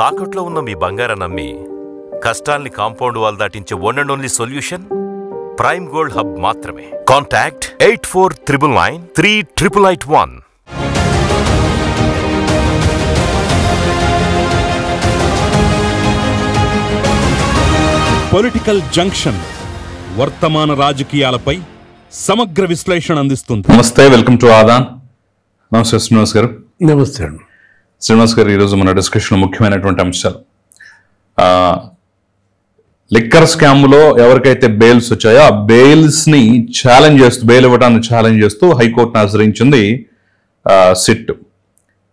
తాకట్లో ఉన్న మీ బంగారాన్ని నమ్మి కష్టాల్ని కాంపౌండ్ వాల్ దాటించే one and only solution prime gold hub మాత్రమే. కాంటాక్ట్ 8499938881. పొలిటికల్ జంక్షన్ వర్తమాన రాజకీయాలపై సమగ్ర విశ్లేషణ అందిస్తుంది. నమస్తే, వెల్కమ్ టు ఆదాన్. నమస్తే శ్రీనివాస్ గారు. నమస్తే అండి శ్రీనివాస్ గారు, ఈరోజు మన డిస్కషన్ ముఖ్యమైనటువంటి అంశాలు. లిక్కర్ స్కామ్లో ఎవరికైతే బెయిల్స్ వచ్చాయో ఆ బెయిల్స్ని ఛాలెంజ్ చేస్తూ, బెయిల్ ఇవ్వడాన్ని ఛాలెంజ్ చేస్తూ హైకోర్టును ఆశ్రయించింది సిట్.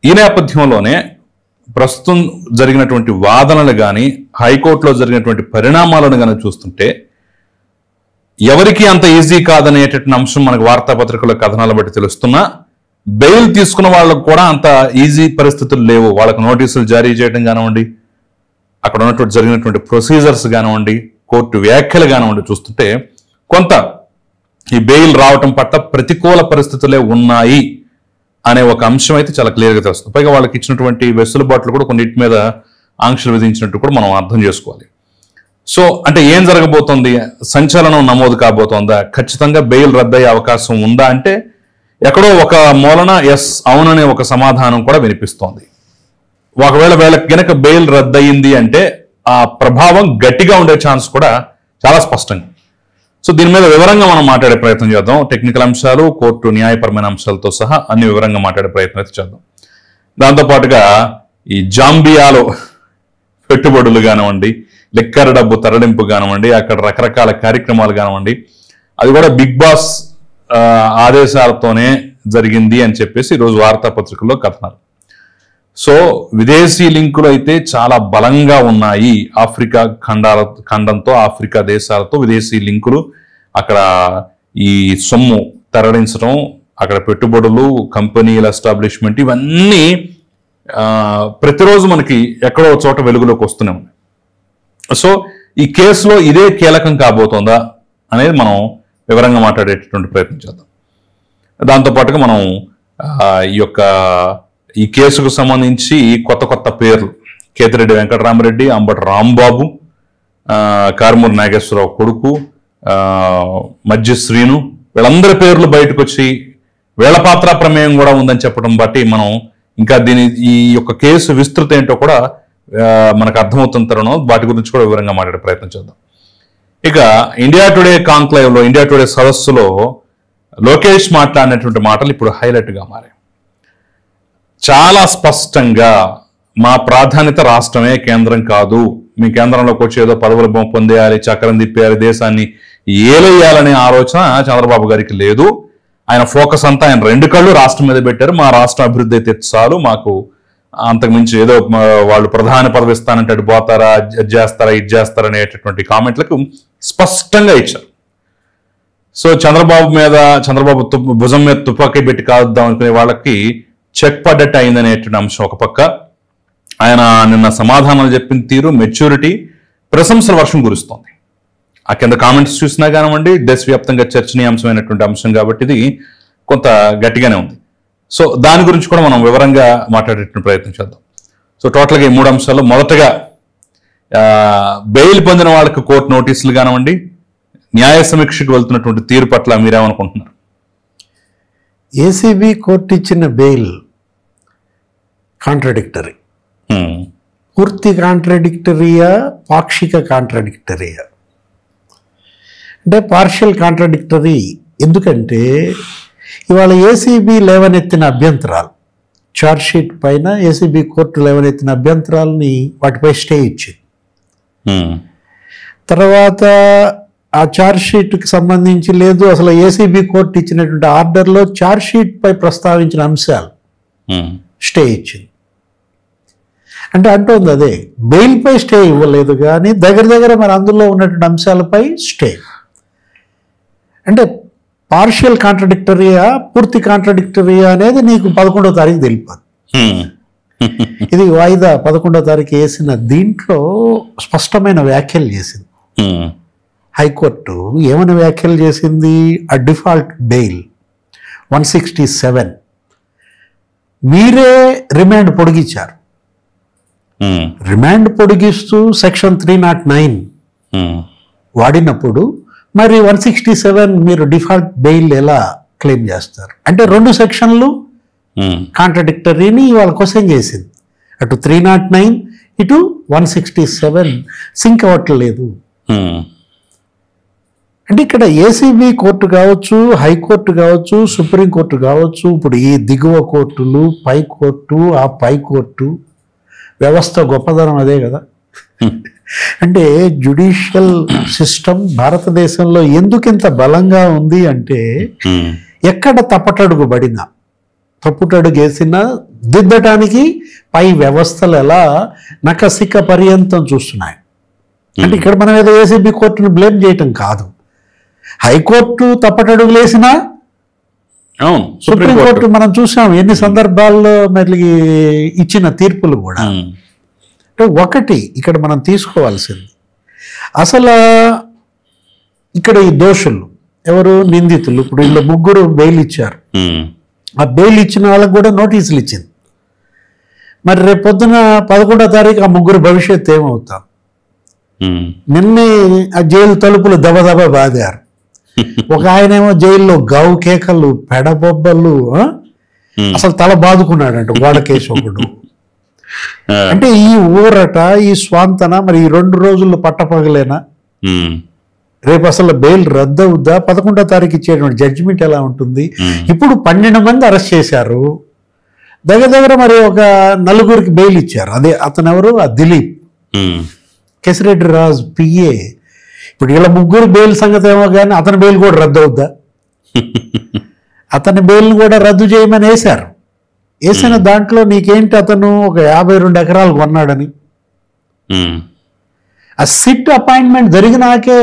ఈ నేపథ్యంలోనే ప్రస్తుతం జరిగినటువంటి వాదనలు కానీ హైకోర్టులో జరిగినటువంటి పరిణామాలను కానీ చూస్తుంటే ఎవరికి అంత ఈజీ కాదనేటటువంటి అంశం మనకు వార్తాపత్రికల కథనాలు బట్టి తెలుస్తున్నా, బెయిల్ తీసుకున్న వాళ్ళకు కూడా అంత ఈజీ పరిస్థితులు లేవు. వాళ్ళకు నోటీసులు జారీ చేయడం కానివ్వండి, అక్కడ ఉన్నటువంటి జరిగినటువంటి ప్రొసీజర్స్ కానివ్వండి, కోర్టు వ్యాఖ్యలు కానివ్వండి చూస్తుంటే కొంత ఈ బెయిల్ రావటం పట్ల ప్రతికూల పరిస్థితులే ఉన్నాయి అనే ఒక అంశం అయితే చాలా క్లియర్గా తెలుస్తుంది. పైగా వాళ్ళకి ఇచ్చినటువంటి వెసులుబాట్లు కూడా కొన్నిటి మీద ఆంక్షలు విధించినట్టు కూడా మనం అర్థం చేసుకోవాలి. సో అంటే ఏం జరగబోతోంది? సంచలనం నమోదు కాబోతోందా? ఖచ్చితంగా బెయిల్ రద్దయ్యే అవకాశం ఉందా అంటే ఎక్కడో ఒక మూలన ఎస్ అవుననే ఒక సమాధానం కూడా వినిపిస్తోంది. ఒకవేళ వీళ్ళకి గనక బెయిల్ రద్దయింది అంటే ఆ ప్రభావం గట్టిగా ఉండే ఛాన్స్ కూడా చాలా స్పష్టంగా. సో దీని మీద వివరంగా మనం మాట్లాడే ప్రయత్నం చేద్దాం. టెక్నికల్ అంశాలు, కోర్టు న్యాయపరమైన అంశాలతో సహా అన్ని వివరంగా మాట్లాడే ప్రయత్నం అయితే చేద్దాం. దాంతోపాటుగా ఈ జాంబియాలో పెట్టుబడులు కానివ్వండి, లిక్కర్ డబ్బు తరలింపు కానివ్వండి, అక్కడ రకరకాల కార్యక్రమాలు కానివ్వండి, అది కూడా బిగ్ బాస్ ఆదేశాలతోనే జరిగింది అని చెప్పేసి ఈరోజు వార్తాపత్రికల్లో కథనాలు. సో విదేశీ లింకులు అయితే చాలా బలంగా ఉన్నాయి. ఆఫ్రికా ఖండంతో, ఆఫ్రికా దేశాలతో విదేశీ లింకులు, అక్కడ ఈ సొమ్ము తరలించడం, అక్కడ పెట్టుబడులు, కంపెనీల ఎస్టాబ్లిష్మెంట్, ఇవన్నీ ప్రతిరోజు మనకి ఎక్కడో చోట వెలుగులోకి వస్తూనే ఉన్నాయి. సో ఈ కేసులో ఇదే కీలకం కాబోతోందా అనేది మనం వివరంగా మాట్లాడేటటువంటి ప్రయత్నం చేద్దాం. దాంతోపాటుగా మనం ఈ కేసుకు సంబంధించి కొత్త పేర్లు, కేతిరెడ్డి వెంకటరామరెడ్డి, అంబటి రాంబాబు, కారుమూరి నాగేశ్వరరావు కొడుకు, మధ్య శ్రీను, వీళ్ళందరి పేర్లు బయటకు వచ్చి వీళ్ళ పాత్ర ప్రమేయం కూడా ఉందని చెప్పడం బట్టి మనం ఇంకా ఈ యొక్క కేసు విస్తృతి ఏంటో కూడా మనకు అర్థమవుతున్న తరుణం వాటి గురించి కూడా వివరంగా మాట్లాడే ప్రయత్నం చేద్దాం. ఇక ఇండియా టుడే కాంక్లేవ్లో, ఇండియా టుడే సదస్సులో లోకేష్ మాట్లాడినటువంటి మాటలు ఇప్పుడు హైలైట్గా మారాయి. చాలా స్పష్టంగా మా ప్రాధాన్యత రాష్ట్రమే, కేంద్రం కాదు. మీ కేంద్రంలోకి వచ్చి ఏదో పదవులు పొందేయాలి, చక్రం తిప్పేయాలి, దేశాన్ని ఏలేయాలనే ఆలోచన చంద్రబాబు గారికి లేదు. ఆయన ఫోకస్ అంతా ఆయన రెండు కళ్ళు రాష్ట్రం మీద పెట్టారు. మా రాష్ట్ర అభివృద్ధి అయితే చాలు, మాకు అంతకుమించి ఏదో వాళ్ళు ప్రధాన పదవి ఇస్తానంటే అటు పోతారా, అది చేస్తారా, ఇది చేస్తారా అనేటటువంటి కామెంట్లకు స్పష్టంగా ఇచ్చారు. సో చంద్రబాబు భుజం మీద తుపాకీ పెట్టి కాద్దాం అనుకునే వాళ్ళకి చెక్ పడ్డట్టు అయిందనేటువంటి అంశం ఒక పక్క. ఆయన నిన్న సమాధానాలు చెప్పిన తీరు, మెచ్యూరిటీ, ప్రశంసల వర్షం కురుస్తోంది. ఆ కింద కామెంట్స్ చూసినా కానివ్వండి, దేశవ్యాప్తంగా చర్చనీయాంశమైనటువంటి అంశం కాబట్టి ఇది కొంత గట్టిగానే ఉంది. సో దాని గురించి కూడా మనం వివరంగా మాట్లాడేటువంటి ప్రయత్నం చేద్దాం. సో టోటల్గా ఈ మూడు అంశాలు, మొదటగా బెయిల్ పొందిన వాళ్ళకి కోర్టు నోటీసులు కానివ్వండి, న్యాయ సమీక్షకు వెళ్తున్నటువంటి తీరు పట్ల మీరేమనుకుంటున్నారు? ఏసీబీ కోర్టు ఇచ్చిన బెయిల్ కాంట్రాడిక్టరీ, పూర్తి కాంట్రాడిక్టరీయా, పాక్షిక కాంట్రాడిక్టరీయా అంటే పార్షియల్ కాంట్రాడిక్టరీ. ఎందుకంటే ఇవాళ ఏసీబీ లేవనెత్తిన అభ్యంతరాలు, ఛార్జ్షీట్ పైన ఏసీబీ కోర్టు లేవనెత్తిన అభ్యంతరాలని వాటిపై స్టే ఇచ్చింది. తర్వాత ఆ ఛార్జ్షీట్కి సంబంధించి లేదు, అసలు ఏసీబీ కోర్టు ఇచ్చినటువంటి ఆర్డర్లో ఛార్జ్షీట్ పై ప్రస్తావించిన అంశాలు స్టే ఇచ్చింది. అంటే అంటుంది అదే, బెయిల్పై స్టే ఇవ్వలేదు కానీ దగ్గర మరి అందులో ఉన్నటువంటి అంశాలపై స్టే. అంటే పార్షియల్ కాంట్రాడిక్టరీయా, పూర్తి కాంట్రాడిక్టరీయా అనేది నీకు 11వ తారీఖు తెలియదు. ఇది వాయిదా 11వ తారీఖు వేసిన దీంట్లో స్పష్టమైన వ్యాఖ్యలు చేసింది హైకోర్టు. ఏమైనా వ్యాఖ్యలు చేసింది? ఆ డిఫాల్ట్ బెయిల్ 167 మీరే రిమాండ్ పొడిగించారు. రిమాండ్ పొడిగిస్తూ సెక్షన్ 309 వాడినప్పుడు మరి 167 మీరు డిఫాల్ట్ బెయిల్ ఎలా క్లెయిమ్ చేస్తారు? అంటే 2 సెక్షన్లు కాంట్రడిక్టరీని ఇవాళ క్వశ్చన్ చేసింది. అటు 309 ఇటు 167 సింక్ అవ్వట్లేదు. అంటే ఇక్కడ ఏసీబీ కోర్టు కావచ్చు, హైకోర్టు కావచ్చు, సుప్రీంకోర్టు కావచ్చు, ఇప్పుడు ఈ దిగువ కోర్టులు, పై కోర్టు, ఆ పై కోర్టు వ్యవస్థ గొప్పదనం అదే కదా. అంటే జ్యుడిషియల్ సిస్టమ్ భారతదేశంలో ఎందుకు ఇంత బలంగా ఉంది అంటే ఎక్కడ తప్పటడుగు పడినా, తప్పుటడుగు వేసినా దిద్దటానికి పై వ్యవస్థలు ఎలా నకసిక పర్యంతం చూస్తున్నాయి. అంటే ఇక్కడ మనం ఏదో ఏసీబీ కోర్టును బ్లేమ్ చేయటం కాదు. హైకోర్టు తప్పటడుగులు వేసినా సుప్రీంకోర్టు మనం చూసాం ఎన్ని సందర్భాల్లో మళ్ళీ ఇచ్చిన తీర్పులు కూడా. అంటే ఒకటి ఇక్కడ మనం తీసుకోవాల్సింది, అసలు ఇక్కడ ఈ దోషులు ఎవరు, నిందితులు. ఇప్పుడు వీళ్ళు 3 బెయిల్ ఇచ్చారు. ఆ బెయిల్ ఇచ్చిన వాళ్ళకు కూడా నోటీసులు ఇచ్చింది. మరి రేపు పొద్దున 11వ తారీఖు ఆ 3 భవిష్యత్తు ఏమవుతాం? నిన్నే ఆ జైలు తలుపులు దబదబ బాదారు. ఒక ఆయనేమో జైల్లో గావు కేకలు, పెడబొబ్బలు, అసలు తల బాదుకున్నాడంట గోడకేసి ఒకడు. అంటే ఈ ఊరట, ఈ స్వాంతన మరి ఈ 2 రోజుల్లో పట్టపగలేనా? రేపు అసలు బెయిల్ రద్దు అవుద్దా? 11వ తారీఖు ఇచ్చేటువంటి జడ్జిమెంట్ ఎలా ఉంటుంది? ఇప్పుడు 12 మంది అరెస్ట్ చేశారు. దగ్గర మరి ఒక 4 బెయిల్ ఇచ్చారు. అదే అతను ఎవరు, ఆ దిలీప్, కేసిరెడ్డి రాజు పిఏ. ఇప్పుడు వీళ్ళ 3 బెయిల్ సంగతి ఏమో కానీ అతని బెయిల్ కూడా రద్దు అవుద్దా? అతని బెయిల్ని కూడా రద్దు చేయమని వేశారు. వేసిన దాంట్లో నీకేంటి, అతను ఒక 52 ఎకరాలు కొన్నాడని, ఆ సిట్ అపాయింట్మెంట్ జరిగినాకే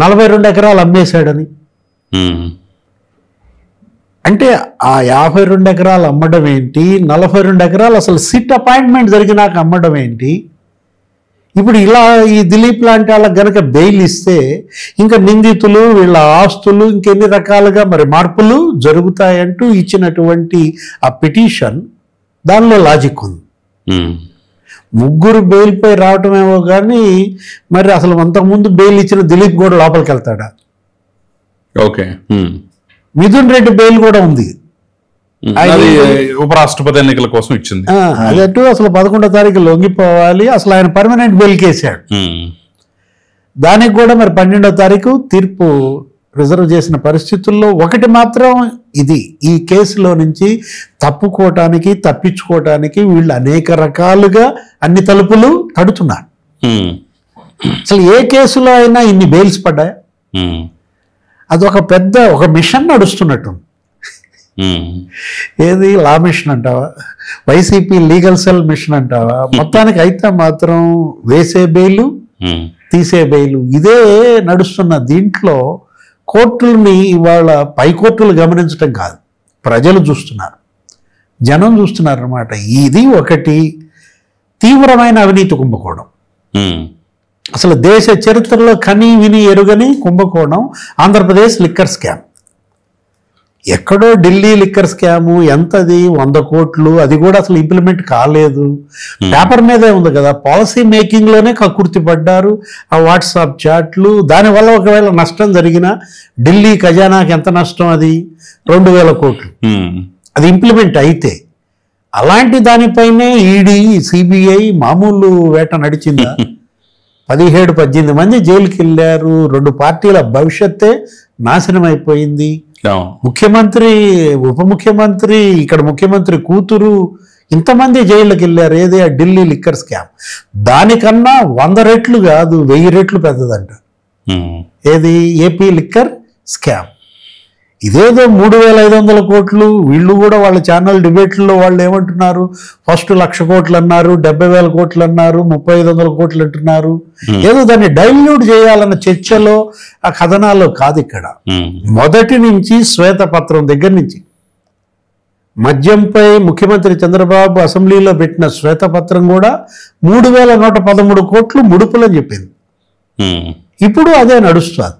42 ఎకరాలు అమ్మేశాడని. అంటే ఆ 52 ఎకరాలు అమ్మడం ఏంటి, 42 ఎకరాలు అసలు సిట్ అపాయింట్మెంట్ జరిగినాక అమ్మడం ఏంటి? ఇప్పుడు ఇలా ఈ దిలీప్ లాంటి వాళ్ళకి గనక బెయిల్ ఇస్తే ఇంకా నిందితులు, వీళ్ళ ఆస్తులు, ఇంకెన్ని రకాలుగా మరి మార్పులు జరుగుతాయంటూ ఇచ్చినటువంటి ఆ పిటిషన్, దానిలో లాజిక్ ఉంది. 3 బెయిల్పై రావటమేమో కానీ మరి అసలు అంతకుముందు బెయిల్ ఇచ్చిన దిలీప్ కూడా లోపలికి వెళ్తాడా? ఓకే, మిథున్ రెడ్డి బెయిల్ కూడా ఉంది, ఉపరాష్ట్రపతి ఎన్నికల కోసం ఇచ్చింది. అదట్టు అసలు 11వ తారీఖు లొంగిపోవాలి. అసలు ఆయన పర్మనెంట్ బెయిల్ కేసాడు. దానికి కూడా మరి 12వ తారీఖు తీర్పు రిజర్వ్ చేసిన పరిస్థితుల్లో ఒకటి మాత్రం ఇది, ఈ కేసులో నుంచి తప్పుకోవటానికి, తప్పించుకోవటానికి వీళ్ళు అనేక రకాలుగా అన్ని తలుపులు తడుతున్నారు. అసలు ఏ కేసులో అయినా ఇన్ని బెయిల్స్ పడ్డాయి? అదొక పెద్ద ఒక మిషన్ నడుస్తున్నట్టు. ఏది లా మిషన్ అంటావా, వైసీపీ లీగల్ సెల్ మిషన్ అంటావా? మొత్తానికి అయితే మాత్రం వేసే బెయిలు, తీసే బెయిలు ఇదే నడుస్తున్న దీంట్లో కోర్టులని ఇవాళ పై కోర్టులు గమనించడం కాదు, ప్రజలు చూస్తున్నారు, జనం చూస్తున్నారు అన్నమాట. ఇది ఒకటి తీవ్రమైన అవినీతి కుంభకోణం. అసలు దేశ చరిత్రలో కని విని ఎరుగని కుంభకోణం ఆంధ్రప్రదేశ్ లిక్కర్ స్కామ్. ఎక్కడో ఢిల్లీ లిక్కర్ స్కాము, ఎంతది, 100 కోట్లు, అది కూడా అసలు ఇంప్లిమెంట్ కాలేదు. పేపర్ మీదే ఉంది కదా, పాలసీ మేకింగ్ లోనే కక్కుర్తి పడ్డారు. ఆ వాట్సాప్ చాట్లు, దానివల్ల ఒకవేళ నష్టం జరిగినా ఢిల్లీ ఖజానాకి ఎంత నష్టం? అది 2000 కోట్లు. అది ఇంప్లిమెంట్ అయితే అలాంటి దానిపైనే ఈడీ, సిబిఐ మామూలు వేట నడిచిందా? 17-18 మంది జైలుకి వెళ్ళారు. 2 పార్టీల భవిష్యత్తే నాశనం అయిపోయింది. ముఖ్యమంత్రి, ఉప ముఖ్యమంత్రి, ఇక్కడ ముఖ్యమంత్రి కూతురు, ఇంతమంది జైళ్ళకి వెళ్ళారు. ఏది ఆ ఢిల్లీ లిక్కర్ స్కామ్ దానికన్నా 100 రెట్లు కాదు, 1000 రెట్లు పెద్దదంట. ఏది ఏపీ లిక్కర్ స్కామ్. ఇదేదో 3500 కోట్లు. వీళ్ళు కూడా వాళ్ళ ఛానల్ డిబేట్లలో వాళ్ళు ఏమంటున్నారు, ఫస్ట్ 1,00,000 కోట్లు అన్నారు, 70,000 కోట్లు అన్నారు, 3500 కోట్లు అంటున్నారు. ఏదో దాన్ని డైల్యూట్ చేయాలన్న చర్చలో, ఆ కథనాల్లో కాదు. ఇక్కడ మొదటి నుంచి శ్వేతపత్రం దగ్గర నుంచి మద్యంపై ముఖ్యమంత్రి చంద్రబాబు అసెంబ్లీలో పెట్టిన శ్వేతపత్రం కూడా 3,113 కోట్లు ముడుపులని చెప్పింది. ఇప్పుడు అదే నడుస్తుంది.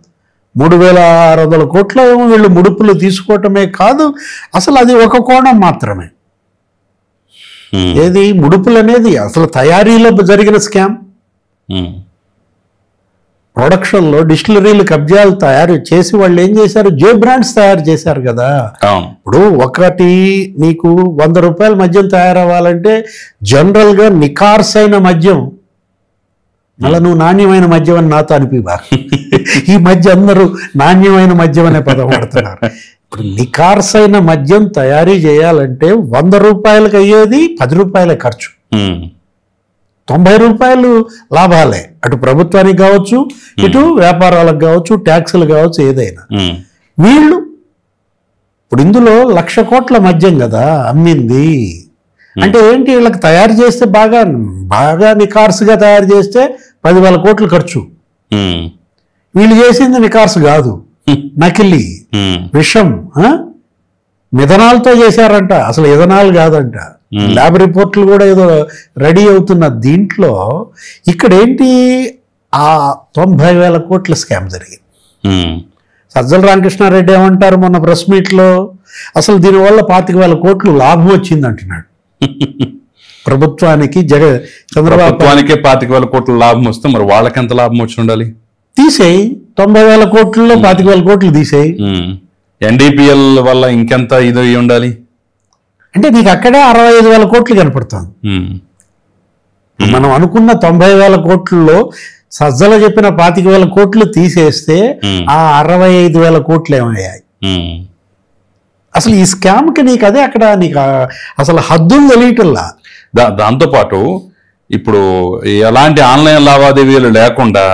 3,600 కోట్ల వీళ్ళు ముడుపులు తీసుకోవటమే కాదు, అసలు అది ఒక కోణం మాత్రమే. ఏది ముడుపులు అనేది అసలు తయారీలో జరిగిన స్కామ్. ప్రొడక్షన్లో డిస్టిలరీలు కబ్జాలు తయారు చేసి వాళ్ళు ఏం చేశారు, జే బ్రాండ్స్ తయారు చేశారు కదా. ఇప్పుడు ఒకటి నీకు 100 రూపాయల మద్యం తయారవ్వాలంటే జనరల్గా నికార్సైన మద్యం, అలా నువ్వు నాణ్యమైన మద్యం అని నాతో అనిపివా. ఈ మధ్య అందరూ నాణ్యమైన మద్యం అనే పదం వాడుతున్నారు. ఇప్పుడు నికార్సైన మద్యం తయారీ చేయాలంటే 100 రూపాయలకు అయ్యేది 10 రూపాయల ఖర్చు, 90 రూపాయలు లాభాలే. అటు ప్రభుత్వానికి కావచ్చు, ఇటు వ్యాపారాలకు కావచ్చు, ట్యాక్సులు కావచ్చు, ఏదైనా. వీళ్ళు ఇప్పుడు ఇందులో 1,00,000 కోట్ల మద్యం కదా అమ్మింది. అంటే ఏంటి, వీళ్ళకి తయారు చేస్తే బాగా బాగా నికార్సుగా తయారు చేస్తే 10,000 కోట్లు ఖర్చు. వీళ్ళు చేసింది నికార్సు కాదు, నకిలీ విషం, మిథనాల్తో చేశారంట, అసలు ఇథనాల్ కాదంట. ల్యాబ్ రిపోర్ట్లు కూడా ఏదో రెడీ అవుతున్న దీంట్లో ఇక్కడ ఏంటి, ఆ 90,000 కోట్ల స్కామ్ జరిగింది. సజ్జల రామకృష్ణారెడ్డి ఏమంటారు మొన్న ప్రెస్ మీట్లో, అసలు దీనివల్ల 25,000 కోట్లు లాభం వచ్చింది అంటున్నాడు ప్రభుత్వానికి. చంద్రబాబు 25,000 కోట్ల లాభం వస్తే మరి వాళ్ళకి ఎంత లాభం వచ్చి ఉండాలి? తీసేయి, 90,000 కోట్లలో 25,000 కోట్లు తీసేయి. ఎన్డీపీఎల్ వల్ల ఇంకెంత ఇది ఉండాలి అంటే నీకు అక్కడే 65,000 కోట్లు కనపడుతుంది. మనం అనుకున్న 90,000 కోట్లలో సజ్జల చెప్పిన 25,000 కోట్లు తీసేస్తే ఆ 65,000 కోట్లు ఏమయ్యాయి? అసలు ఈ స్కామ్ కి నీకు అదే అక్కడ నీకు అసలు హద్దులు తెలియటల్లా. దాంతోపాటు ఇప్పుడు ఎలాంటి ఆన్లైన్ లావాదేవీలు లేకుండా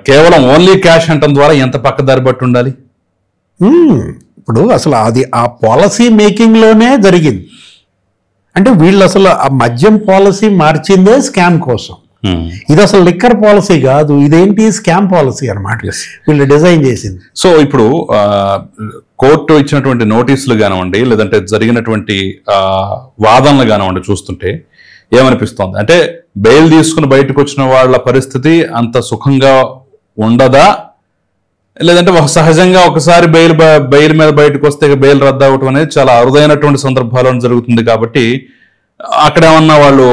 కేవలం ఓన్లీ క్యాష్ అంటం ద్వారా ఎంత పక్కదారి బట్టి ఉండాలి? ఇప్పుడు అసలు అది ఆ పాలసీ మేకింగ్ లోనే జరిగింది. అంటే వీళ్ళు అసలు ఆ మద్యం పాలసీ మార్చిందే స్కామ్ కోసం. ఇది అసలు లిక్కర్ పాలసీ కాదు, ఇదేంటి స్కామ్ పాలసీ అన్నమాట వీళ్ళు డిజైన్ చేసింది. సో ఇప్పుడు కోర్టు ఇచ్చినటువంటి నోటీసులు కానివ్వండి, లేదంటే జరిగినటువంటి వాదనలు కానివ్వండి చూస్తుంటే ఏమనిపిస్తోంది అంటే, బెయిల్ తీసుకుని బయటకు వచ్చిన వాళ్ళ పరిస్థితి అంత సుఖంగా ఉండదా, లేదంటే సహజంగా ఒకసారి బెయిల్ మీద బయటకు వస్తే బెయిల్ రద్దు అవ్వటం అనేది చాలా అరుదైనటువంటి సందర్భాల్లో జరుగుతుంది కాబట్టి అక్కడ ఏమన్నా వాళ్ళు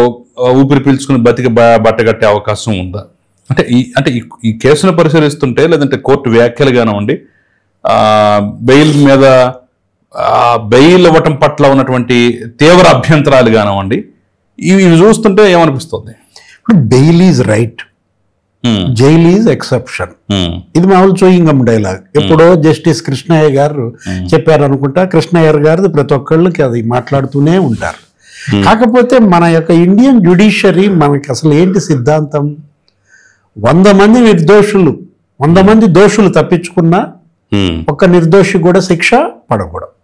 ఊపిరి పీల్చుకుని బతికి బట్టగట్టే అవకాశం ఉందా? అంటే ఈ కేసును పరిశీలిస్తుంటే, లేదంటే కోర్టు వ్యాఖ్యలు కానివ్వండి, బెయిల్ మీద బెయిల్ ఇవ్వటం పట్ల ఉన్నటువంటి తీవ్ర అభ్యంతరాలు కానివ్వండి, ఇవి చూస్తుంటే ఏమనిపిస్తుంది? ఇప్పుడు bail is right, jail is exception. ఇది మామూలు చూయింగం డైలాగ్. ఎప్పుడో జస్టిస్ కృష్ణయ్య గారు చెప్పారు అనుకుంటా. కృష్ణయ్య గారు ప్రతి ఒక్కళ్ళకి అది మాట్లాడుతూనే ఉంటారు. కాకపోతే మన యొక్క ఇండియన్ జ్యుడిషియరీ మనకి అసలు ఏంటి సిద్ధాంతం, 100 మంది దోషులు తప్పించుకున్నా ఒక్క నిర్దోషి కూడా శిక్ష పడకూడదు.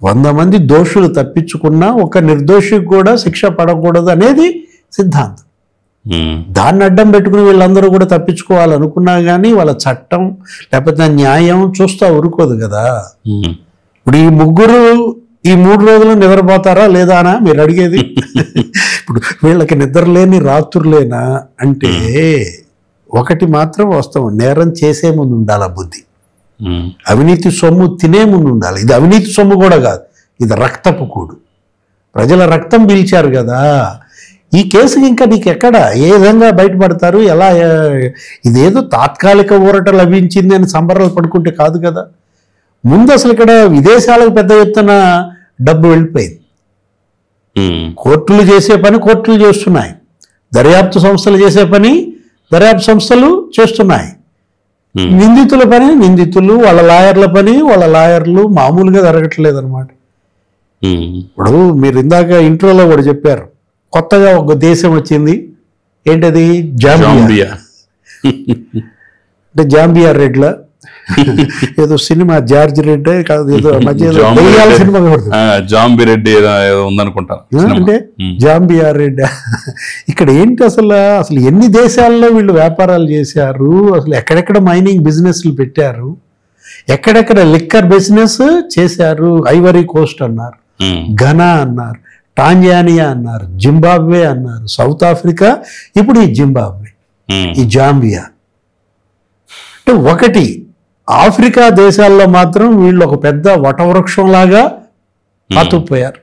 100 మంది దోషులు తప్పించుకున్నా ఒక నిర్దోషికి కూడా శిక్ష పడకూడదు అనేది సిద్ధాంతం. దాన్ని అడ్డం పెట్టుకుని వీళ్ళందరూ కూడా తప్పించుకోవాలనుకున్నా కానీ వాళ్ళ చట్టం లేకపోతే న్యాయం చూస్తా ఊరుకోదు కదా. ఇప్పుడు ఈ ముగ్గురు ఈ 3 రోజులు నిద్రపోతారా లేదా అనా మీరు అడిగేది? ఇప్పుడు వీళ్ళకి నిద్రలేని రాత్రులేనా అంటే, ఒకటి మాత్రం వాస్తవం, నేరం చేసే ముందు ఉండాలి ఆ బుద్ధి. అవినీతి సొమ్ము తినే ముందు ఉండాలి. ఇది అవినీతి సొమ్ము కూడా కాదు, ఇది రక్తపు కూడు. ప్రజల రక్తం పీల్చారు కదా. ఈ కేసుకి ఇంకా నీకు ఎక్కడ ఏ విధంగా బయటపడతారు, ఎలా, ఇదేదో తాత్కాలిక ఊరట లభించింది అని సంబరాలు పడుకుంటే కాదు కదా. ముందు అసలు ఇక్కడ విదేశాలకు పెద్ద ఎత్తున డబ్బు వెళ్ళిపోయింది. కోర్టులు చేసే పని కోర్టులు చేస్తున్నాయి, దర్యాప్తు సంస్థలు చేసే పని దర్యాప్తు సంస్థలు చేస్తున్నాయి, నిందితుల పని నిందితులు, వాళ్ళ లాయర్ల పని వాళ్ళ లాయర్లు, మామూలుగా జరగట్లేదు అనమాట. ఇప్పుడు మీరు ఇందాక ఇంట్రోలో కూడా చెప్పారు, కొత్తగా ఒక దేశం వచ్చింది, ఏంటది? జాంబియా. అంటే జాంబియా రెడ్ల ఏదో సినిమా, జార్జ్ రెడ్డి కాదు, ఏదో మధ్య సినిమా జాంబి రెడ్డి ఉందనుకుంటాను. అంటే జాంబియా రెడ్డి. ఇక్కడ ఏంటి అసలు ఎన్ని దేశాల్లో వీళ్ళు వ్యాపారాలు చేశారు, అసలు ఎక్కడెక్కడ మైనింగ్ బిజినెస్లు పెట్టారు, ఎక్కడెక్కడ లిక్కర్ బిజినెస్ చేశారు. ఐవరీ కోస్ట్ అన్నారు, ఘనా అన్నారు, టాంజానియా అన్నారు, జింబాబ్వే అన్నారు, సౌత్ ఆఫ్రికా, ఇప్పుడు ఈ జింబాబ్వే, ఈ జాంబియా. అంటే ఒకటి ఆఫ్రికా దేశాల్లో మాత్రం వీళ్ళు ఒక పెద్ద వటవృక్షం లాగా పాతుకుపోయారు.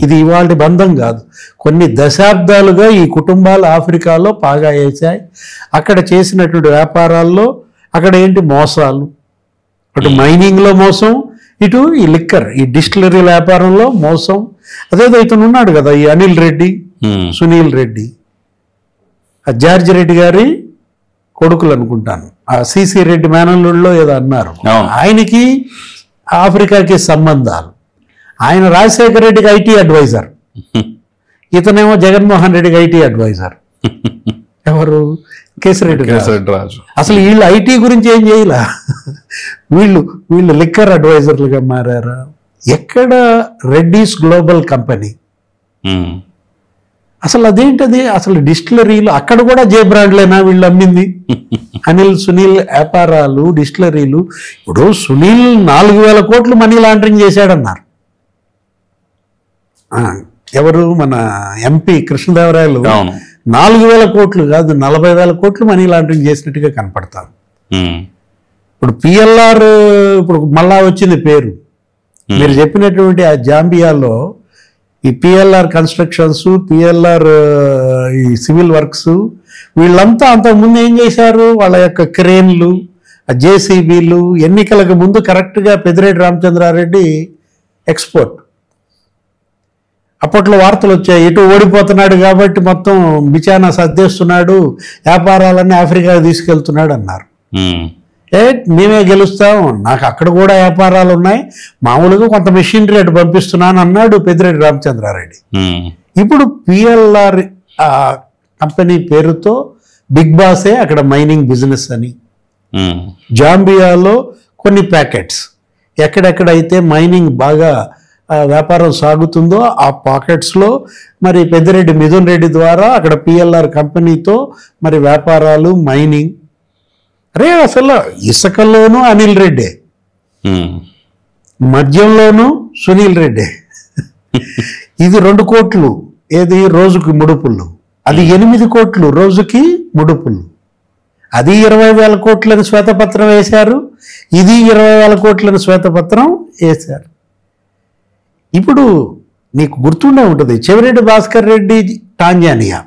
ఇది ఇవాళ బంధం కాదు. కొన్ని దశాబ్దాలుగా ఈ కుటుంబాలు ఆఫ్రికాలో పాగా వేశాయి. అక్కడ చేసినటువంటి వ్యాపారాల్లో అక్కడ ఏంటి మోసాలు, అటు మైనింగ్లో మోసం, ఇటు ఈ లిక్కర్ ఈ డిస్టిలరీ వ్యాపారంలో మోసం. అదేదో ఇతను ఉన్నాడు కదా ఈ అనిల్ రెడ్డి, సునీల్ రెడ్డి, ఆ జార్జి రెడ్డి గారి కొడుకులు అనుకుంటాను, ఆ సిసి రెడ్డి మేనల్లుడిలో ఏదో అన్నారు. ఆయనకి ఆఫ్రికాకి సంబంధాలు. ఆయన రాజశేఖర రెడ్డికి ఐటీ అడ్వైజర్, ఇతనేమో జగన్మోహన్ రెడ్డికి ఐటీ అడ్వైజర్. ఎవరు? కేసిరెడ్డి రాజు. అసలు వీళ్ళు ఐటీ గురించి ఏం చేయాల, వీళ్ళు లిక్కర్ అడ్వైజర్లుగా మారారా? ఎక్కడ రెడ్డీస్ గ్లోబల్ కంపెనీ అసలు అదేంటది? అసలు డిస్టిలరీలు అక్కడ కూడా జే బ్రాండ్లేనా వీళ్ళు అమ్మింది? అనిల్ సునీల్ వ్యాపారాలు డిస్టిలరీలు. ఇప్పుడు సునీల్ 4,000 కోట్లు మనీ లాండరింగ్ చేశాడన్నారు. ఎవరు? మన ఎంపీ కృష్ణదేవరాయలు 4,000 కోట్లు కాదు 40,000 కోట్లు మనీ లాండరింగ్ చేసినట్టుగా కనపడతారు. ఇప్పుడు పిఎల్ఆర్ ఇప్పుడు మళ్ళా వచ్చింది పేరు. మీరు చెప్పినటువంటి ఆ జాంబియాలో ఈ పిఎల్ఆర్ కన్స్ట్రక్షన్స్, పిఎల్ఆర్ ఈ సివిల్ వర్క్స్, వీళ్ళంతా అంతకుముందు ఏం చేశారు? వాళ్ళ యొక్క క్రేన్లు, జేసీబీలు ఎన్నికలకు ముందు కరెక్ట్గా పెద్దిరెడ్డి రామచంద్రారెడ్డి ఎక్స్పోర్ట్. అప్పట్లో వార్తలు వచ్చాయి, ఇటు ఓడిపోతున్నాడు కాబట్టి మొత్తం బిచానా సర్దేస్తున్నాడు, వ్యాపారాలన్నీ ఆఫ్రికాకి తీసుకెళ్తున్నాడు అన్నారు. మేమే గెలుస్తాం, నాకు అక్కడ కూడా వ్యాపారాలు ఉన్నాయి, మామూలుగా కొంత మెషినరీ అటు పంపిస్తున్నాను అన్నాడు పెద్దిరెడ్డి రామచంద్రారెడ్డి. ఇప్పుడు పిఎల్ఆర్ కంపెనీ పేరుతో బిగ్ బాసే అక్కడ మైనింగ్ బిజినెస్ అని, జాంబియాలో కొన్ని ప్యాకెట్స్, ఎక్కడెక్కడైతే మైనింగ్ బాగా వ్యాపారం సాగుతుందో ఆ పాకెట్స్లో మరి పెద్దిరెడ్డి మిథున్ రెడ్డి ద్వారా అక్కడ పిఎల్ఆర్ కంపెనీతో మరి వ్యాపారాలు, మైనింగ్. అరే అసలు ఇసుకలోనూ అనిల్ రెడ్డే, మద్యంలోనూ సునీల్ రెడ్డే. ఇది 2 కోట్లు ఏది రోజుకి ముడుపులు, అది 8 కోట్లు రోజుకి ముడుపులు, అది 20,000 కోట్లని శ్వేతపత్రం వేశారు, ఇది 20,000 కోట్లని శ్వేతపత్రం వేశారు. ఇప్పుడు నీకు గుర్తుండే ఉంటుంది చెవిరెడ్డి భాస్కర్ రెడ్డి టాంజానియా,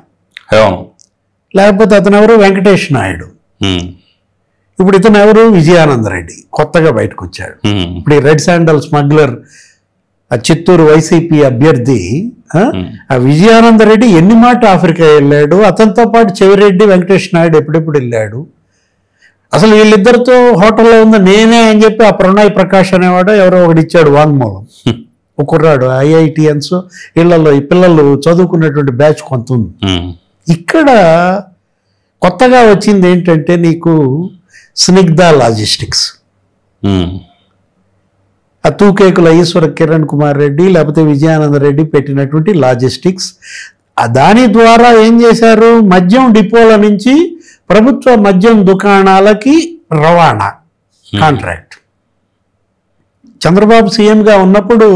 లేకపోతే అతను ఎవరు? వెంకటేష్ నాయుడు. ఇప్పుడు ఇతను ఎవరు? విజయానంద రెడ్డి, కొత్తగా బయటకు వచ్చాడు. ఇప్పుడు ఈ రెడ్ శాండల్ స్మగ్లర్, ఆ చిత్తూరు వైసీపీ అభ్యర్థి ఆ విజయానంద రెడ్డి ఎన్ని మాట ఆఫ్రికా వెళ్ళాడు, అతనితో పాటు చెవిరెడ్డి, వెంకటేష్ నాయుడు ఎప్పుడెప్పుడు వెళ్ళాడు. అసలు వీళ్ళిద్దరితో హోటల్లో ఉంది నేనే అని చెప్పి ఆ ప్రణయ్ ప్రకాష్ అనేవాడు ఎవరో ఒకటి ఇచ్చాడు వాంగ్మూలం. ఒక కుర్రాడు ఐఐటిఎన్స్ ఇళ్లలో ఈ పిల్లలు చదువుకున్నటువంటి బ్యాచ్ కొంత ఉంది. ఇక్కడ కొత్తగా వచ్చింది ఏంటంటే నీకు స్నిగ్ధ లాజిస్టిక్స్, ఆ తూకేకుల ఈశ్వర కిరణ్ కుమార్ రెడ్డి లేకపోతే విజయానంద రెడ్డి పెట్టినటువంటి లాజిస్టిక్స్. దాని ద్వారా ఏం చేశారు? మద్యం డిపోల నుంచి ప్రభుత్వ మద్యం దుకాణాలకి రవాణా కాంట్రాక్ట్. చంద్రబాబు సీఎంగా ఉన్నప్పుడు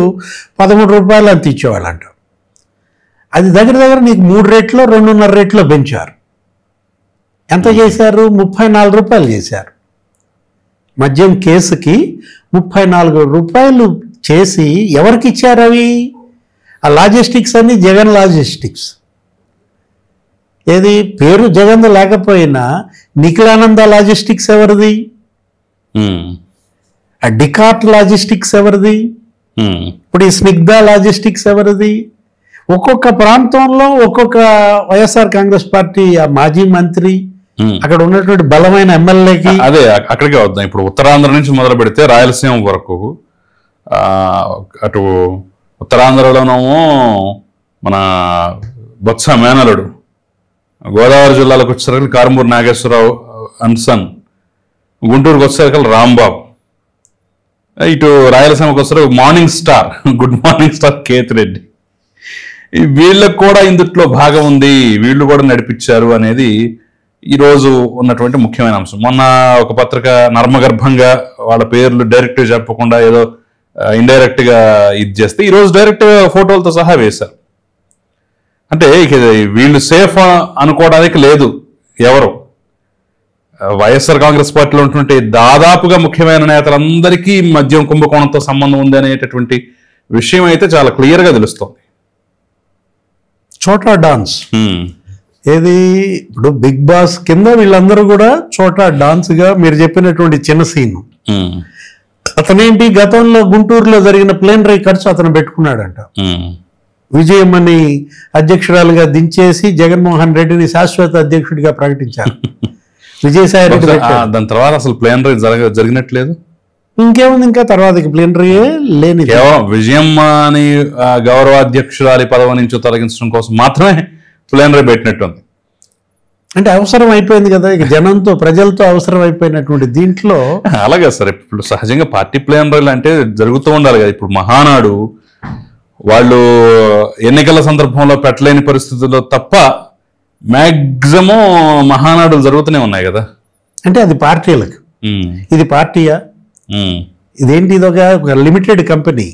13 రూపాయలు అంత ఇచ్చేవాళ్ళంట. అది దగ్గర నీకు 3 రెట్లు 2.5 రెట్లు పెంచారు. ఎంత చేశారు? 34 రూపాయలు చేశారు. మద్యం కేసుకి 34 రూపాయలు చేసి ఎవరికి ఇచ్చారు అవి? ఆ లాజిస్టిక్స్ అన్ని జగన్ లాజిస్టిక్స్. ఏది పేరు జగన్ లేకపోయినా నిఖిలానంద లాజిస్టిక్స్ ఎవరిది? ఆ డికార్ట్ లాజిస్టిక్స్ ఎవరిది? ఇప్పుడు ఈ స్నిగ్ధ లాజిస్టిక్స్ ఎవరిది? ఒక్కొక్క ప్రాంతంలో ఒక్కొక్క వైఎస్ఆర్ కాంగ్రెస్ పార్టీ ఆ మాజీ మంత్రి, అక్కడ ఉన్నటువంటి బలమైన ఎమ్మెల్యేకి. అదే అక్కడికే వద్దాం. ఇప్పుడు ఉత్తరాంధ్ర నుంచి మొదలు పెడితే రాయలసీమ వరకు, అటు ఉత్తరాంధ్రలోనేమో మన బొత్స మేనలుడు, గోదావరి జిల్లాలకు వచ్చేసరికి కారుమూరి నాగేశ్వరరావు అన్సన్, గుంటూరుకు వచ్చేసరికి రాంబాబు, ఇటు రాయలసీమకు వచ్చేసరికి morning star, good morning star Kethireddy. వీళ్ళకు కూడా ఇందుట్లో భాగం ఉంది, వీళ్ళు కూడా నడిపించారు అనేది ఈరోజు ఉన్నటువంటి ముఖ్యమైన అంశం. మొన్న ఒక పత్రిక నర్మగర్భంగా వాళ్ళ పేర్లు డైరెక్ట్ చెప్పకుండా ఏదో ఇండైరెక్ట్ గా ఇది చేస్తే ఈరోజు డైరెక్ట్ ఫోటోలతో సహా వేశారు. అంటే ఇక వీళ్ళు సేఫ్ అనుకోవడానికి లేదు. ఎవరు వైఎస్ఆర్ కాంగ్రెస్ పార్టీలో ఉన్నటువంటి దాదాపుగా ముఖ్యమైన నేతలందరికీ మద్యం కుంభకోణంతో సంబంధం ఉంది అనేటటువంటి విషయం అయితే చాలా క్లియర్గా తెలుస్తుంది. చోటా డాన్స్ ఏది ఇప్పుడు బిగ్ బాస్ కింద వీళ్ళందరూ కూడా చోటా డాన్స్ గా మీరు చెప్పినటువంటి చిన్న సీన్. అతనేంటి గతంలో గుంటూరులో జరిగిన ప్లేనరీ ఖర్చు అతను పెట్టుకున్నాడంట. విజయమ్మని అధ్యక్షురాలుగా దించేసి జగన్మోహన్ రెడ్డిని శాశ్వత అధ్యక్షుడిగా ప్రకటించారు. విజయసాయి రెడ్డి దాని తర్వాత అసలు ప్లేనరీ జరిగినట్లేదు. ఇంకేముంది, ఇంకా తర్వాత ప్లేనరీయే లేని. కేవలం విజయమ్మని గౌరవాధ్యక్షురాలి పదవి నుంచి తొలగించడం కోసం మాత్రమే ప్లేనరీ పెట్టినట్టుంది. అంటే అవసరం అయిపోయింది కదా, ఇక జనంతో ప్రజలతో అవసరం అయిపోయినటువంటి దీంట్లో. అలాగే సార్, ఇప్పుడు సహజంగా పార్టీ ప్లేనరీలు అంటే జరుగుతూ ఉండాలి కదా. ఇప్పుడు మహానాడు వాళ్ళు ఎన్నికల సందర్భంలో పెట్టలేని పరిస్థితుల్లో తప్ప మ్యాక్సిమం మహానాడులు జరుగుతూనే ఉన్నాయి కదా. అంటే అది పార్టీలకు, ఇది పార్టీయా? ఇదేంటి, ఇది ఒక లిమిటెడ్ కంపెనీ,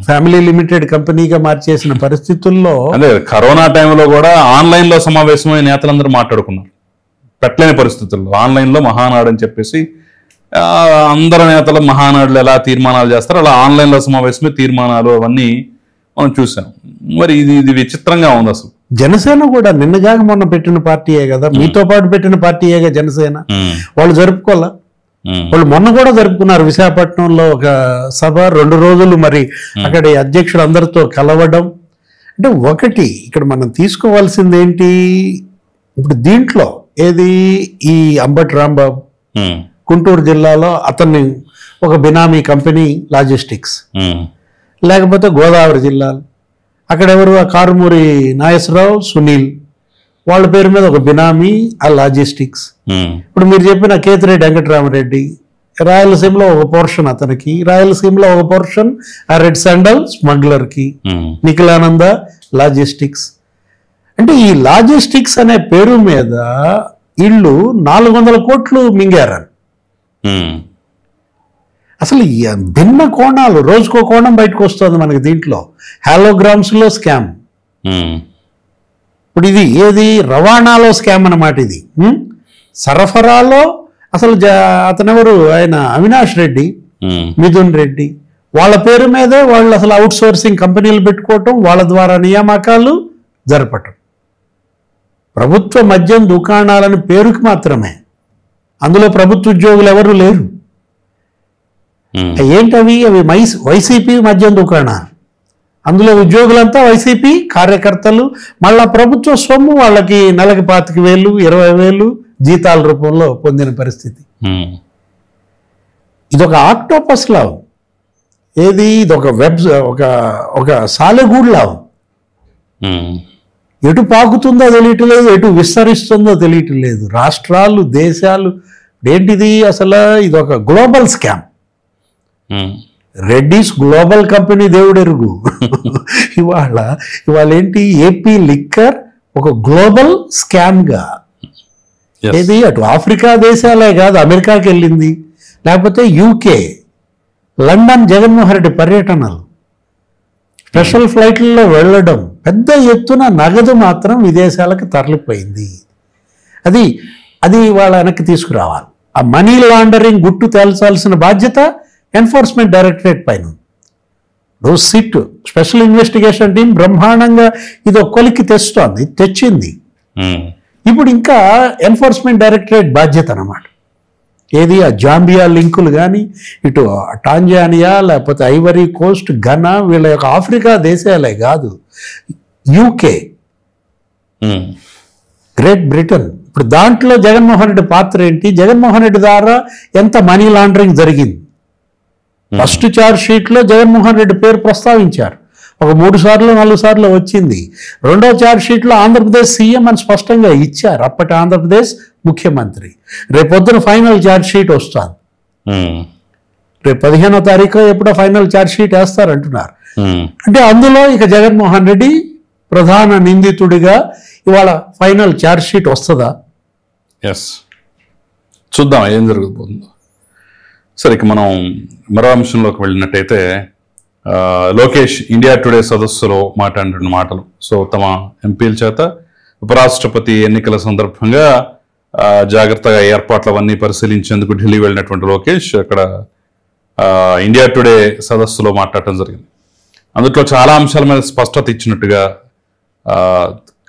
ఫ్యామిలీ లిమిటెడ్ కంపెనీగా మార్చేసిన పరిస్థితుల్లో. అదే కరోనా టైంలో కూడా ఆన్లైన్ లో సమావేశమై నేతలందరూ మాట్లాడుకున్నారు. పెట్టలేని పరిస్థితుల్లో ఆన్లైన్ లో మహానాడు అని చెప్పేసి అందరు నేతలు మహానాడులు ఎలా తీర్మానాలు చేస్తారో అలా ఆన్లైన్ లో సమావేశమై తీర్మానాలు అవన్నీ మనం చూసాం. మరి ఇది విచిత్రంగా ఉంది అసలు. జనసేన కూడా నిన్నగాక మొన్న పెట్టిన పార్టీయే కదా, మీతో పాటు పెట్టిన పార్టీయేగా జనసేన. వాళ్ళు జరుపుకోవాలా? వాళ్ళు మొన్న కూడా జరుపుకున్నారు విశాఖపట్నంలో ఒక సభ, 2 రోజులు మరి అక్కడ అధ్యక్షుడు అందరితో కలవడం. అంటే ఒకటి ఇక్కడ మనం తీసుకోవాల్సింది ఏంటి, ఇప్పుడు దీంట్లో ఏది ఈ అంబటి రాంబాబు గుంటూరు జిల్లాలో అతన్ని ఒక బినామీ కంపెనీ లాజిస్టిక్స్, లేకపోతే గోదావరి జిల్లాలో అక్కడ ఎవరు ఆ కారుమూరి నాగేశ్వరరావు, సునీల్ వాళ్ళ పేరు మీద ఒక బినామీ ఆ లాజిస్టిక్స్. ఇప్పుడు మీరు చెప్పిన కేతిరెడ్డి వెంకటరామరెడ్డి రాయలసీమలో ఒక పోర్షన్ అతనికి, రాయలసీమలో ఒక పోర్షన్ ఆ రెడ్ శాండల్ స్మగ్లర్ కి, నిఖిలానంద లాజిస్టిక్స్. అంటే ఈ లాజిస్టిక్స్ అనే పేరు మీద వీళ్ళు 400 కోట్లు మింగారని. అసలు భిన్న కోణాలు, రోజుకో కోణం బయటకు వస్తుంది మనకి దీంట్లో. హాలోగ్రామ్స్ లో స్కామ్, ఇప్పుడు ఇది ఏది రవాణాలో స్కామ్ అన్నమాట. ఇది సరఫరాలో అసలు అతనెవరు, ఆయన అవినాష్ రెడ్డి, మిథున్ రెడ్డి వాళ్ళ పేరు మీదే వాళ్ళు అసలు అవుట్ సోర్సింగ్ కంపెనీలు పెట్టుకోవటం, వాళ్ళ ద్వారా నియామకాలు జరపటం. ప్రభుత్వ మద్యం దుకాణాలని పేరుకి మాత్రమే, అందులో ప్రభుత్వ ఉద్యోగులు ఎవరు లేరు. ఏంటవి? అవి వైసీపీ మద్యం దుకాణాలు, అందులో ఉద్యోగులంతా వైసీపీ కార్యకర్తలు. మళ్ళా ప్రభుత్వ సొమ్ము వాళ్ళకి నెలకి 25,000, 20,000 జీతాల రూపంలో పొందిన పరిస్థితి. ఇదొక ఆక్టోపస్ లా, ఏది ఇదొక ఒక సాలెగూడు లా. ఎటు పాకుతుందో తెలియట్లేదు, ఎటు విస్తరిస్తుందో తెలియట్లేదు. రాష్ట్రాలు, దేశాలు, ఏంటిది అసలు? ఇదొక global scam. Reddy's global company దేవుడెరుగు. ఇవాళ ఏంటి, ఏపీ లిక్కర్ ఒక గ్లోబల్ స్కామ్ గా, ఏది అటు ఆఫ్రికా దేశాలే కాదు, అమెరికాకి వెళ్ళింది, లేకపోతే యూకే, లండన్ జగన్మోహన్ రెడ్డి పర్యటనలు, స్పెషల్ ఫ్లైట్లలో వెళ్ళడం, పెద్ద ఎత్తున నగదు మాత్రం విదేశాలకు తరలిపోయింది. అది వాళ్ళ వెనక్కి తీసుకురావాలి. ఆ మనీ లాండరింగ్ గుట్టు తేల్చాల్సిన బాధ్యత ఎన్ఫోర్స్మెంట్ డైరెక్టరేట్ పైన. సిట్ స్పెషల్ ఇన్వెస్టిగేషన్ టీం బ్రహ్మాండంగా ఇది ఒక్కరికి తెచ్చింది. ఇప్పుడు ఇంకా ఎన్ఫోర్స్మెంట్ డైరెక్టరేట్ బాధ్యత అన్నమాట. ఏది ఆ జాంబియా లింకులు కానీ, ఇటు టాంజానియా, లేకపోతే ఐవరీ కోస్ట్, ఘనా, వీళ్ళ యొక్క ఆఫ్రికా దేశాలే కాదు, యూకే, గ్రేట్ బ్రిటన్. ఇప్పుడు దాంట్లో జగన్మోహన్ రెడ్డి పాత్ర ఏంటి, జగన్మోహన్ రెడ్డి ద్వారా ఎంత మనీ లాండరింగ్ జరిగింది. ఫస్ట్ ఛార్జ్ షీట్లో జగన్మోహన్ రెడ్డి పేరు ప్రస్తావించారు, ఒక 3 సార్లు 4 సార్లు వచ్చింది. రెండో ఛార్జ్ షీట్లో ఆంధ్రప్రదేశ్ సీఎం అని స్పష్టంగా ఇచ్చారు అప్పటి ఆంధ్రప్రదేశ్ ముఖ్యమంత్రి. రేపొద్దున ఫైనల్ ఛార్జ్ షీట్ వస్తుంది. రేపు 15వ తారీఖు ఎప్పుడో ఫైనల్ ఛార్జ్ షీట్ వేస్తారంటున్నారు. అంటే అందులో ఇక జగన్మోహన్ రెడ్డి ప్రధాన నిందితుడిగా ఇవాళ ఫైనల్ ఛార్జ్ షీట్ వస్తుందా? చూద్దాం ఏం జరుగుతుందో. సరే, ఇక మనం మరో అంశంలోకి వెళ్ళినట్టయితే, లోకేష్ ఇండియా టుడే సదస్సులో మాట్లాడిన మాటలు. సో తమ ఎంపీల చేత ఉపరాష్ట్రపతి ఎన్నికల సందర్భంగా జాగ్రత్తగా ఏర్పాట్లవన్నీ పరిశీలించేందుకు ఢిల్లీ వెళ్ళినటువంటి లోకేష్ అక్కడ ఇండియా టుడే సదస్సులో మాట్లాడటం జరిగింది. అందులో చాలా అంశాల మీద స్పష్టత ఇచ్చినట్టుగా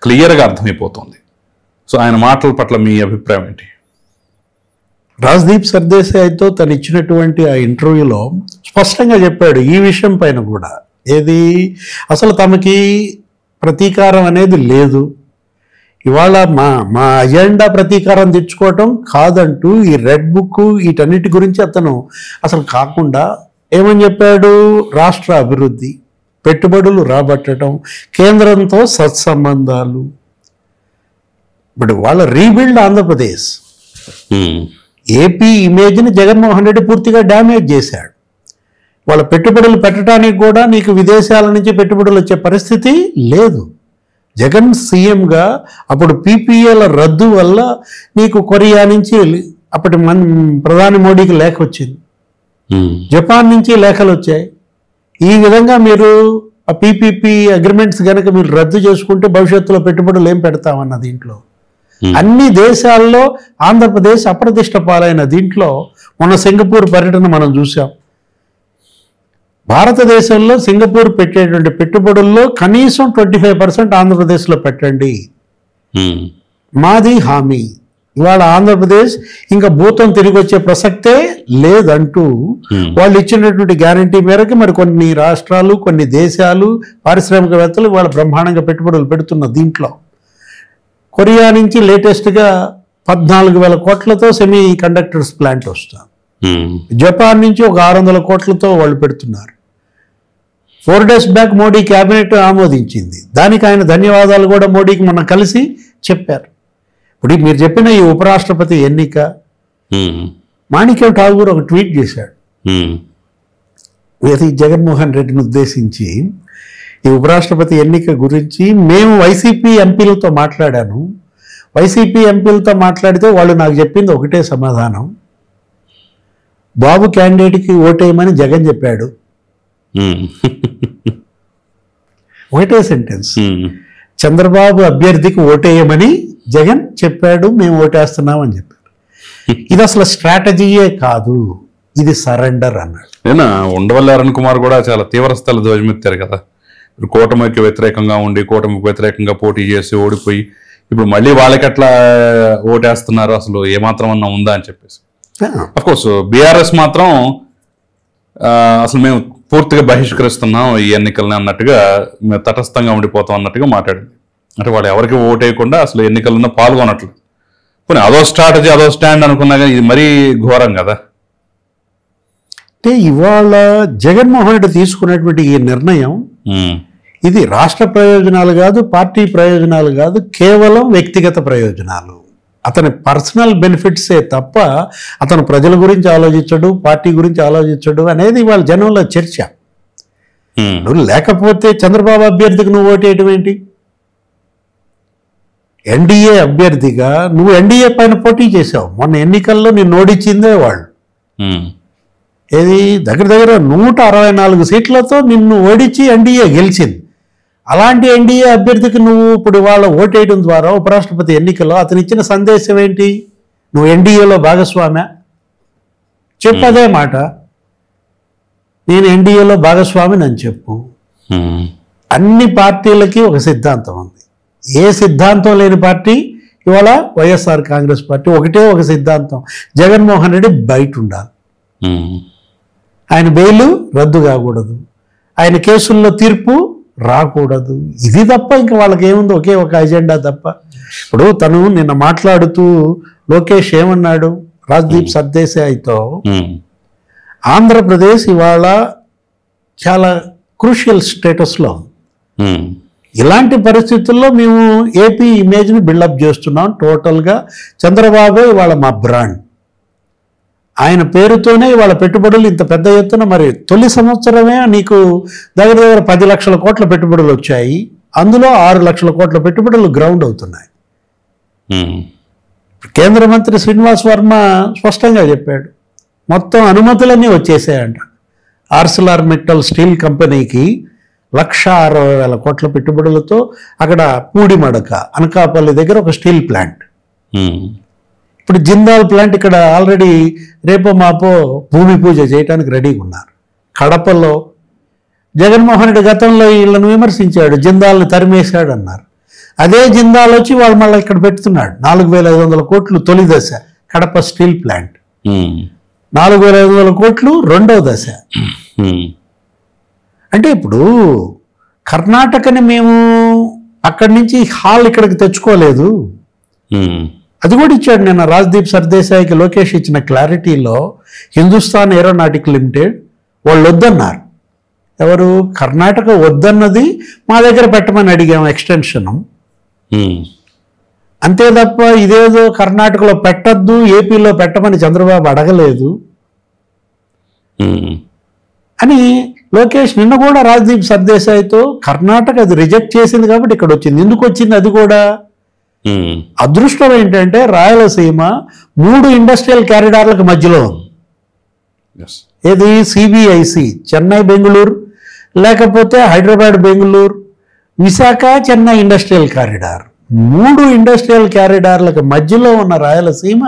క్లియర్గా అర్థమైపోతుంది. సో ఆయన మాటల పట్ల మీ అభిప్రాయం ఏంటి? రాజ్దీప్ సర్దేశాయ్తో తను ఇచ్చినటువంటి ఆ ఇంటర్వ్యూలో స్పష్టంగా చెప్పాడు ఈ విషయం పైన కూడా. ఏది అసలు తమకి ప్రతీకారం అనేది లేదు, ఇవాళ మా అజెండా ప్రతీకారం తెచ్చుకోవటం కాదంటూ ఈ రెడ్ బుక్ వీటన్నిటి గురించి అతను అసలు కాకుండా ఏమని చెప్పాడు, రాష్ట్ర అభివృద్ధి, పెట్టుబడులు రాబట్టడం, కేంద్రంతో సత్సంబంధాలు. ఇప్పుడు వాళ్ళ రీబిల్డ్ ఆంధ్రప్రదేశ్, ఏపీ ఇమేజ్ని జగన్మోహన్ రెడ్డి పూర్తిగా డ్యామేజ్ చేశాడు. వాళ్ళ పెట్టుబడులు పెట్టడానికి కూడా నీకు విదేశాల నుంచి పెట్టుబడులు వచ్చే పరిస్థితి లేదు. జగన్ సీఎంగా అప్పుడు పీపీఏల రద్దు వల్ల నీకు కొరియా నుంచి అప్పటి ప్రధాని మోడీకి లేఖ వచ్చింది, జపాన్ నుంచి లేఖలు వచ్చాయి. ఈ విధంగా మీరు ఆ పీపీపీ అగ్రిమెంట్స్ కనుక మీరు రద్దు చేసుకుంటే భవిష్యత్తులో పెట్టుబడులు ఏం పెడతామన్న దీంట్లో అన్ని దేశాల్లో ఆంధ్రప్రదేశ్ అప్రతిష్ట పాలైన దీంట్లో మొన్న సింగపూర్ పర్యటన మనం చూసాం. భారతదేశంలో సింగపూర్ పెట్టేటువంటి పెట్టుబడుల్లో కనీసం 25% ఆంధ్రప్రదేశ్లో పెట్టండి, మాది హామీ. ఇవాళ ఆంధ్రప్రదేశ్ ఇంకా భూతం తిరిగి వచ్చే ప్రసక్తే లేదంటూ వాళ్ళు ఇచ్చినటువంటి గ్యారంటీ మేరకు మరి కొన్ని రాష్ట్రాలు, కొన్ని దేశాలు, పారిశ్రామికవేత్తలు వాళ్ళ బ్రహ్మాండంగా పెట్టుబడులు పెడుతున్న దీంట్లో కొరియా నుంచి లేటెస్ట్గా 14,000 కోట్లతో సెమీ కండక్టర్స్ ప్లాంట్ వస్తుంది. జపాన్ నుంచి ఒక 600 కోట్లతో వాళ్ళు పెడుతున్నారు. 4 days బ్యాక్ మోడీ క్యాబినెట్ ఆమోదించింది, దానికి ఆయన ధన్యవాదాలు కూడా మోడీకి మొన్న కలిసి చెప్పారు. ఇప్పుడు మీరు చెప్పిన ఈ ఉపరాష్ట్రపతి ఎన్నిక, మాణిక్యం ఠాగూర్ ఒక ట్వీట్ చేశాడు జగన్మోహన్ రెడ్డిని ఉద్దేశించి, ఈ ఉపరాష్ట్రపతి ఎన్నిక గురించి మేము వైసీపీ ఎంపీలతో మాట్లాడాను, వైసీపీ ఎంపీలతో మాట్లాడితే వాళ్ళు నాకు చెప్పింది ఒకటే సమాధానం, బాబు క్యాండిడేట్కి ఓటేయమని జగన్ చెప్పాడు. ఒకటే సెంటెన్స్, చంద్రబాబు అభ్యర్థికి ఓటేయమని జగన్ చెప్పాడు, మేము ఓటేస్తున్నాం అని చెప్పారు. ఇది అసలు స్ట్రాటజీయే కాదు, ఇది సరెండర్ అన్నాడు. అయినా ఉండవల్లి అరుణ్ కుమార్ కూడా చాలా తీవ్రస్థాయిలో ధ్వజమెత్తారు కదా, కూటమికి వ్యతిరేకంగా ఉండి కూటమికి వ్యతిరేకంగా పోటీ చేసి ఓడిపోయి ఇప్పుడు మళ్ళీ వాళ్ళకి ఎట్లా ఓటేస్తున్నారు, అసలు ఏమాత్రం అన్నా ఉందా అని చెప్పేసి. అఫ్కోర్స్ బీఆర్ఎస్ మాత్రం అసలు మేము పూర్తిగా బహిష్కరిస్తున్నాం ఈ ఎన్నికల్ని అన్నట్టుగా, మేము తటస్థంగా ఉండిపోతాం అన్నట్టుగా మాట్లాడింది. అంటే వాళ్ళు ఎవరికి ఓటేయకుండా అసలు ఎన్నికల్లో పాల్గొనట్లు. పోనీ అదో స్ట్రాటజీ అదో స్టాండ్ అనుకున్నా కానీ ఇది మరీ ఘోరం కదా. అంటే ఇవాళ జగన్మోహన్ రెడ్డి తీసుకున్నటువంటి ఈ నిర్ణయం ఇది రాష్ట్ర ప్రయోజనాలు కాదు, పార్టీ ప్రయోజనాలు కాదు, కేవలం వ్యక్తిగత ప్రయోజనాలు. అతని పర్సనల్ బెనిఫిట్సే తప్ప అతను ప్రజల గురించి ఆలోచించడు, పార్టీ గురించి ఆలోచించడు అనేది వాళ్ళ జనంలో చర్చ. లేకపోతే చంద్రబాబు అభ్యర్థికి నువ్వు ఓటేయటం ఏంటి? ఎన్డీఏ అభ్యర్థిగా నువ్వు ఎన్డీఏ పైన పోటీ చేసావు, మొన్న ఎన్నికల్లో నిన్ను ఓడించిందే వాళ్ళు. ఏది దగ్గర దగ్గర 164 సీట్లతో నిన్ను ఓడించి ఎన్డీఏ గెలిచింది. అలాంటి ఎన్డీఏ అభ్యర్థికి నువ్వు ఇప్పుడు వాళ్ళ ఓటేయడం ద్వారా ఉపరాష్ట్రపతి ఎన్నికల్లో అతను ఇచ్చిన సందేశం ఏంటి? నువ్వు ఎన్డీఏలో భాగస్వామ్యా? చెప్పదే మాట, నేను ఎన్డీఏలో భాగస్వామిని అని చెప్పు. అన్ని పార్టీలకి ఒక సిద్ధాంతం ఉంది, ఏ సిద్ధాంతం లేని పార్టీ ఇవాళ వైఎస్ఆర్ కాంగ్రెస్ పార్టీ. ఒకటే ఒక సిద్ధాంతం, జగన్మోహన్ రెడ్డి బయట ఉండాలి, ఆయన బెయిల్ రద్దు కాకూడదు, ఆయన కేసుల్లో తీర్పు రాకూడదు. ఇది తప్ప ఇంకా వాళ్ళకి ఏముంది? ఒకే ఒక అజెండా తప్ప. ఇప్పుడు తను నిన్న మాట్లాడుతూ లోకేష్ ఏమన్నాడు, రాజ్దీప్ సర్దేశాయ్తో, ఆంధ్రప్రదేశ్ ఇవాళ చాలా క్రూషియల్ స్టేటస్లో ఉంది, ఇలాంటి పరిస్థితుల్లో మేము ఏపీ ఇమేజ్ని బిల్డప్ చేస్తున్నాం, టోటల్గా చంద్రబాబే ఇవాళ మా బ్రాండ్, ఆయన పేరుతోనే వాళ్ళ పెట్టుబడులు ఇంత పెద్ద ఎత్తున. మరి తొలి సంవత్సరమే నీకు దగ్గర దగ్గర 10 లక్షల కోట్ల పెట్టుబడులు వచ్చాయి, అందులో 6 లక్షల కోట్ల పెట్టుబడులు గ్రౌండ్ అవుతున్నాయి. కేంద్ర మంత్రి శ్రీనివాస్ వర్మ స్పష్టంగా చెప్పాడు, మొత్తం అనుమతులన్నీ వచ్చేసాయంట. ఆర్సిలార్ మిట్టల్ స్టీల్ కంపెనీకి 1,60,000 కోట్ల పెట్టుబడులతో అక్కడ పూడిమడక అనకాపల్లి దగ్గర ఒక స్టీల్ ప్లాంట్, ఇప్పుడు జిందాల్ ప్లాంట్ ఇక్కడ ఆల్రెడీ రేపో మాపో భూమి పూజ చేయడానికి రెడీగా ఉన్నారు. కడపలో జగన్మోహన్ రెడ్డి గతంలో వీళ్ళను విమర్శించాడు, జిందాల్ని తరిమేశాడు అన్నారు. అదే జిందాల్ వచ్చి వాళ్ళు మళ్ళీ ఇక్కడ పెడుతున్నాడు 4,500 కోట్లు తొలి దశ కడప స్టీల్ ప్లాంట్, 4,500 కోట్లు రెండవ దశ. అంటే ఇప్పుడు కర్ణాటకని మేము అక్కడి నుంచి హాల్ ఇక్కడికి తెచ్చుకోలేదు, అది కూడా ఇచ్చాడు నిన్న రాజ్దీప్ సర్దేశాయికి లోకేష్ ఇచ్చిన క్లారిటీలో. హిందుస్థాన్ ఏరోనాటిక్ లిమిటెడ్ వాళ్ళు వద్దన్నారు. ఎవరు? కర్ణాటక వద్దన్నది మా దగ్గర పెట్టమని అడిగాము ఎక్స్టెన్షను, అంతే తప్ప ఇదేదో కర్ణాటకలో పెట్టద్దు ఏపీలో పెట్టమని చంద్రబాబు అడగలేదు అని లోకేష్ నిన్న కూడా రాజ్దీప్ సర్దేశాయితో కర్ణాటక అది రిజెక్ట్ చేసింది కాబట్టి ఇక్కడ వచ్చింది. ఎందుకు వచ్చింది? అది కూడా అదృష్టం ఏంటంటే రాయలసీమ 3 ఇండస్ట్రియల్ కారిడార్లకు మధ్యలో ఉంది. ఏది? సిబిఐసి చెన్నై బెంగళూరు, లేకపోతే Hyderabad Bengaluru, Visakha Chennai industrial corridor. 3 industrial కారిడార్లకు మధ్యలో ఉన్న రాయలసీమ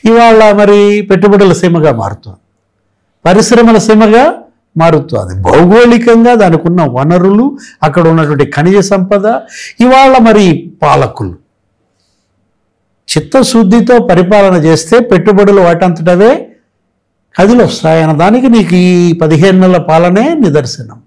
ఇవాళ మరి పెట్టుబడుల సీమగా మారుతుంది, పరిశ్రమల సీమగా మారుతుంది. భౌగోళికంగా దానికి ఉన్న వనరులు, అక్కడ ఉన్నటువంటి ఖనిజ సంపద, ఇవాళ మరి పాలకులు చిత్తశుద్ధితో పరిపాలన చేస్తే పెట్టుబడులు వాటంతటవే కదిలి వస్తాయన్న దానికి నీకు ఈ 15 నెలల పాలనే నిదర్శనం.